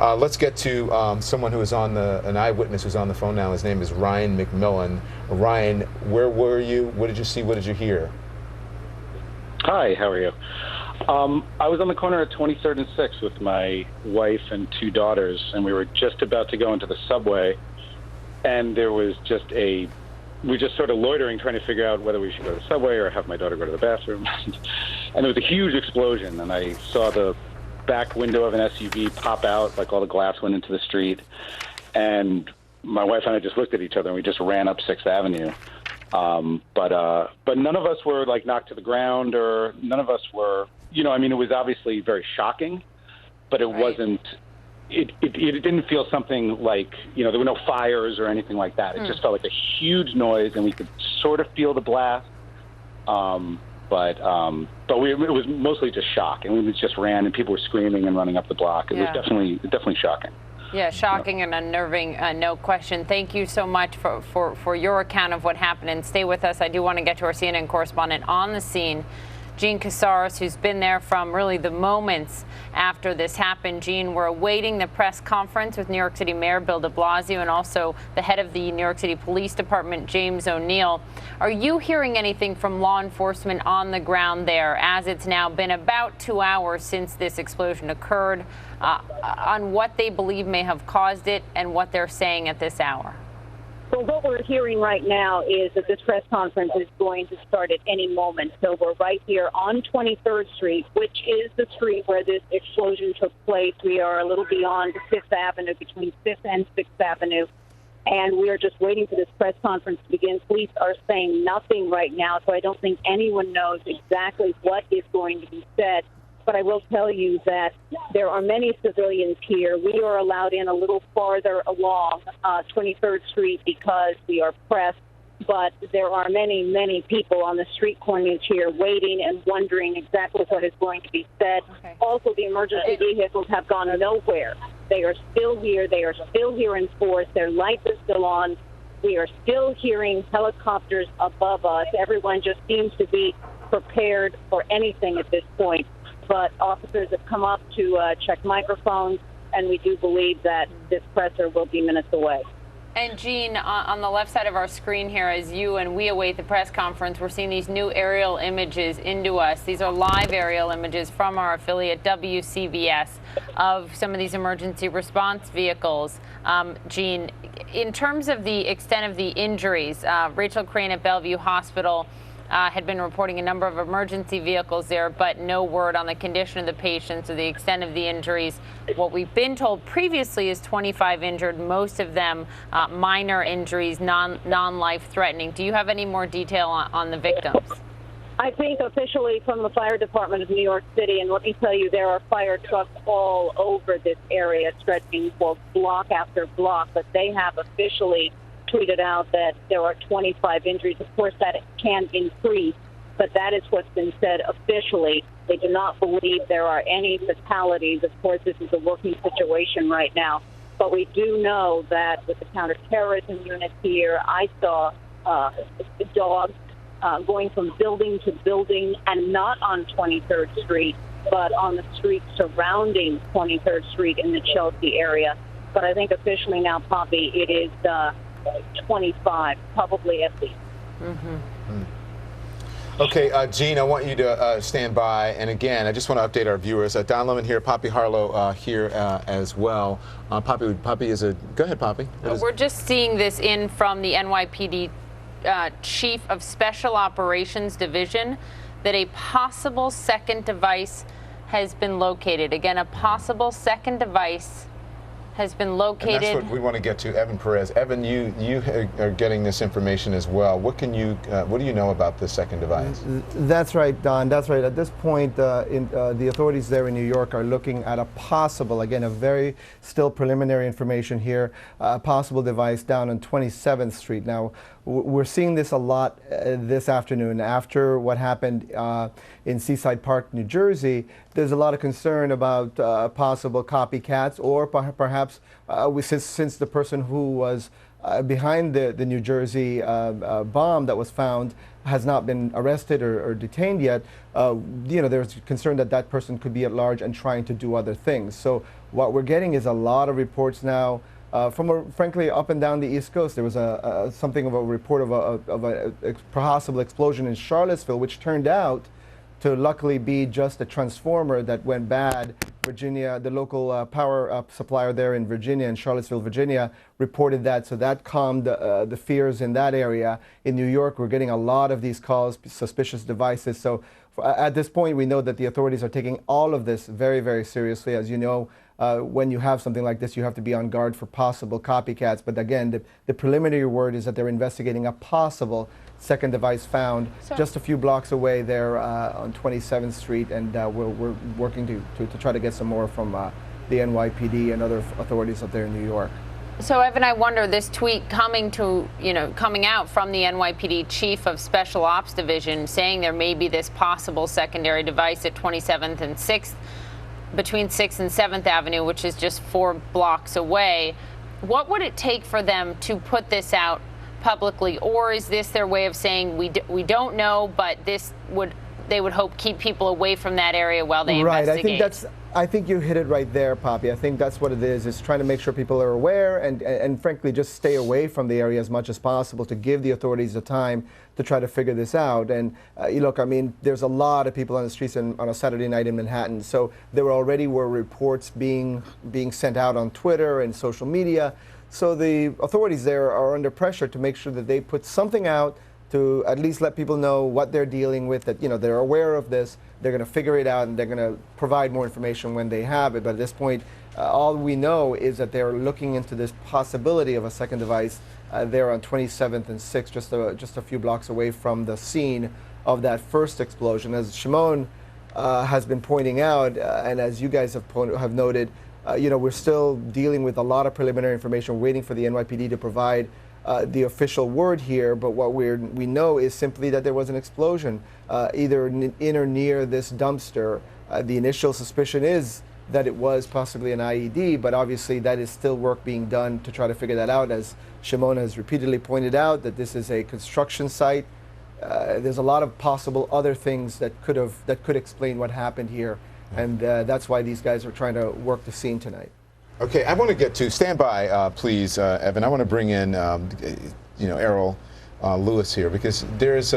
Let's get to someone who is an eyewitness who's on the phone now. His name is Ryan McMillan. Ryan, where were you? What did you see? What did you hear? Hi, how are you? I was on the corner at 23rd and 6th with my wife and 2 daughters, and we were just about to go into the subway, and there was we were just sort of loitering, trying to figure out whether we should go to the subway or have my daughter go to the bathroom. And there was a huge explosion, and I saw the back window of an SUV pop out, like all the glass went into the street, and my wife and I just looked at each other, and we just ran up 6th Avenue. But none of us were like knocked to the ground, or none of us were, it was obviously very shocking, but it wasn't, it didn't feel something like, there were no fires or anything like that. It just felt like a huge noise, and we could sort of feel the blast. But it was mostly just shock, and we just ran, and people were screaming and running up the block. It was definitely shocking. Yeah, shocking and unnerving, no question. Thank you so much for your account of what happened, and stay with us. I do want to get to our CNN correspondent on the scene, Jean Casarez, who's been there from really the moments after this happened. Jean, we're awaiting the press conference with New York City Mayor Bill de Blasio and also the head of the New York City Police Department, James O'Neill. Are you hearing anything from law enforcement on the ground there, as it's now been about 2 hours since this explosion occurred, on what they believe may have caused it and what they're saying at this hour? Well, what we're hearing right now is that this press conference is going to start at any moment. So we're right here on 23rd Street, which is the street where this explosion took place. We are a little beyond 5th Avenue, between 5th and 6th Avenue. And we are just waiting for this press conference to begin. Police are saying nothing right now, so I don't think anyone knows exactly what is going to be said. But I will tell you that there are many civilians here. We are allowed in a little farther along 23rd Street because we are pressed. But there are many, many people on the street corners here waiting and wondering exactly what is going to be said. Okay. Also, the emergency vehicles have gone nowhere. They are still here. They are still here in force. Their lights are still on. We are still hearing helicopters above us. Everyone just seems to be prepared for anything at this point. But officers have come up to check microphones, and we do believe that this presser will be minutes away. And Jean, on the left side of our screen here, as you and we await the press conference, we're seeing these new aerial images into us. These are live aerial images from our affiliate WCBS of some of these emergency response vehicles. Jean, in terms of the extent of the injuries, Rachel Crane at Bellevue Hospital had been reporting a number of emergency vehicles there, but no word on the condition of the patients or the extent of the injuries. What we've been told previously is 25 injured, most of them minor injuries, non-life-threatening. Do you have any more detail on the victims? I think officially from the Fire Department of New York City, and let me tell you, there are fire trucks all over this area, stretching block after block, but they have officially tweeted out that there are 25 injuries. Of course, that can increase, but that is what's been said officially. They do not believe there are any fatalities. Of course, this is a working situation right now, but we do know that with the counterterrorism unit here, I saw dogs going from building to building, and not on 23rd Street, but on the streets surrounding 23rd Street in the Chelsea area. But I think officially now, Poppy, it is 25, probably at least. Okay, Jean, I want you to stand by. And again, I just want to update our viewers. Don Lemon here, Poppy Harlow here as well. Poppy is a... Go ahead, Poppy. We're just seeing this in from the NYPD Chief of Special Operations Division, that a possible second device has been located. Again, a possible second device has been located. And that's what we want to get to. Evan Perez. Evan, you are getting this information as well. What do you know about this second device? That's right, Don. That's right. At this point, the authorities there in New York are looking at a possible, again, a very still preliminary information here, a possible device down on 27th Street. Now, we're seeing this a lot this afternoon. After what happened in Seaside Park, New Jersey, there's a lot of concern about possible copycats, or perhaps since the person who was behind the New Jersey bomb that was found has not been arrested or detained yet, there's concern that that person could be at large and trying to do other things. So what we're getting is a lot of reports now frankly, up and down the East Coast. There was something of a report of a possible explosion in Charlottesville, which turned out to luckily be just a transformer that went bad. Virginia, the local power supplier there in Virginia, in Charlottesville, Virginia, reported that, so that calmed the fears in that area. In New York, we're getting a lot of these calls, suspicious devices. So at this point, we know that the authorities are taking all of this very, very seriously. As you know, when you have something like this, you have to be on guard for possible copycats. But again, the preliminary word is that they're investigating a possible second device found just a few blocks away there on 27th Street, and we're working to try to get some more from the NYPD and other authorities up there in New York. So, Evan, I wonder, this tweet coming out from the NYPD Chief of Special Ops Division saying there may be this possible secondary device at 27th and 6th, between 6th and 7th Avenue, which is just 4 blocks away. What would it take for them to put this out publicly, or is this their way of saying we don't know, but they would hope keep people away from that area while they investigate? I think you hit it right there, Poppy. I think that's what it is trying to make sure people are aware and frankly just stay away from the area as much as possible to give the authorities the time to try to figure this out. And look, I mean, there's a lot of people on the streets on a Saturday night in Manhattan, so there already were reports being sent out on Twitter and social media. So the authorities there are under pressure to make sure that they put something out to at least let people know what they're dealing with, that they're aware of this, they're going to figure it out, and they're going to provide more information when they have it. But at this point, all we know is that they're looking into this possibility of a second device there on 27th and 6th, just a few blocks away from the scene of that first explosion. As Shimon has been pointing out, and as you guys have noted, we're still dealing with a lot of preliminary information, waiting for the NYPD to provide the official word here, but what we know is simply that there was an explosion either in or near this dumpster. The initial suspicion is that it was possibly an IED, but obviously that is still work being done to try to figure that out. As Shimon has repeatedly pointed out, that this is a construction site. There's a lot of possible other things that could explain what happened here, and that's why these guys are trying to work the scene tonight. Okay, I want to get to, stand by, please, Evan. I want to bring in, Errol Louis here, because there's